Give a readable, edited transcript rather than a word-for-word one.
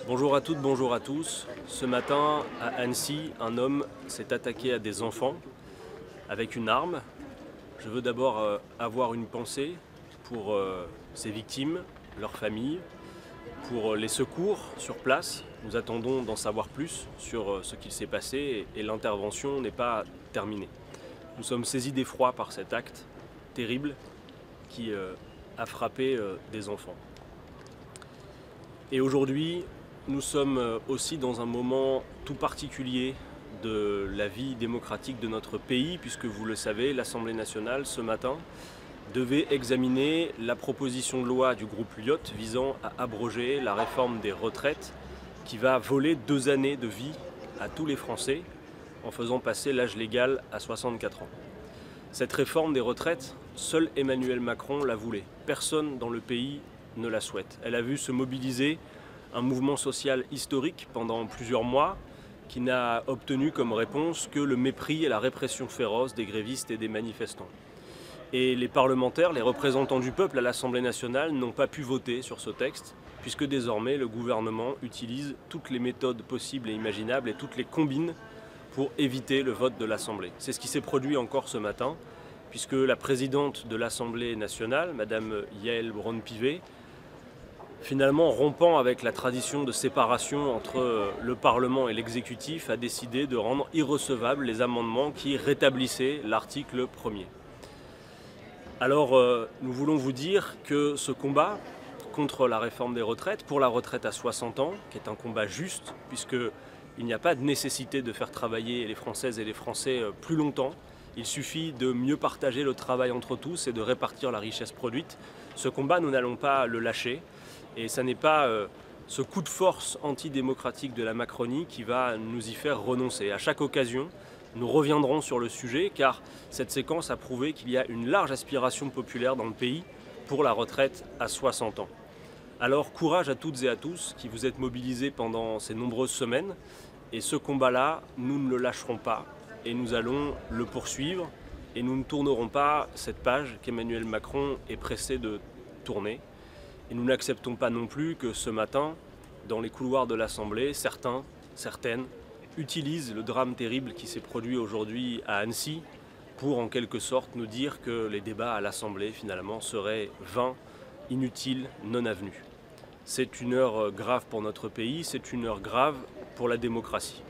Bonjour à toutes, bonjour à tous. Ce matin, à Annecy, un homme s'est attaqué à des enfants avec une arme. Je veux d'abord avoir une pensée pour ces victimes, leurs familles, pour les secours sur place. Nous attendons d'en savoir plus sur ce qu'il s'est passé et l'intervention n'est pas terminée. Nous sommes saisis d'effroi par cet acte terrible qui a frappé des enfants. Et aujourd'hui, nous sommes aussi dans un moment tout particulier de la vie démocratique de notre pays, puisque vous le savez, l'Assemblée nationale, ce matin, devait examiner la proposition de loi du groupe Lyot visant à abroger la réforme des retraites qui va voler 2 années de vie à tous les Français en faisant passer l'âge légal à 64 ans. Cette réforme des retraites, seul Emmanuel Macron la voulait. Personne dans le pays ne la souhaite. Elle a vu se mobiliser un mouvement social historique pendant plusieurs mois qui n'a obtenu comme réponse que le mépris et la répression féroce des grévistes et des manifestants. Et les parlementaires, les représentants du peuple à l'Assemblée nationale n'ont pas pu voter sur ce texte puisque désormais le gouvernement utilise toutes les méthodes possibles et imaginables et toutes les combines pour éviter le vote de l'Assemblée. C'est ce qui s'est produit encore ce matin puisque la présidente de l'Assemblée nationale, Madame Yaël Braun-Pivet, finalement rompant avec la tradition de séparation entre le Parlement et l'exécutif, a décidé de rendre irrecevables les amendements qui rétablissaient l'article 1er. Alors nous voulons vous dire que ce combat contre la réforme des retraites, pour la retraite à 60 ans, qui est un combat juste, puisqu'il n'y a pas de nécessité de faire travailler les Françaises et les Français plus longtemps. Il suffit de mieux partager le travail entre tous et de répartir la richesse produite. Ce combat, nous n'allons pas le lâcher. Et ce n'est pas ce coup de force antidémocratique de la Macronie qui va nous y faire renoncer. À chaque occasion, nous reviendrons sur le sujet car cette séquence a prouvé qu'il y a une large aspiration populaire dans le pays pour la retraite à 60 ans. Alors courage à toutes et à tous qui vous êtes mobilisés pendant ces nombreuses semaines. Et ce combat-là, nous ne le lâcherons pas et nous allons le poursuivre. Et nous ne tournerons pas cette page qu'Emmanuel Macron est pressé de tourner. Et nous n'acceptons pas non plus que ce matin, dans les couloirs de l'Assemblée, certaines utilisent le drame terrible qui s'est produit aujourd'hui à Annecy pour en quelque sorte nous dire que les débats à l'Assemblée finalement seraient vains, inutiles, non avenus. C'est une heure grave pour notre pays, c'est une heure grave pour la démocratie.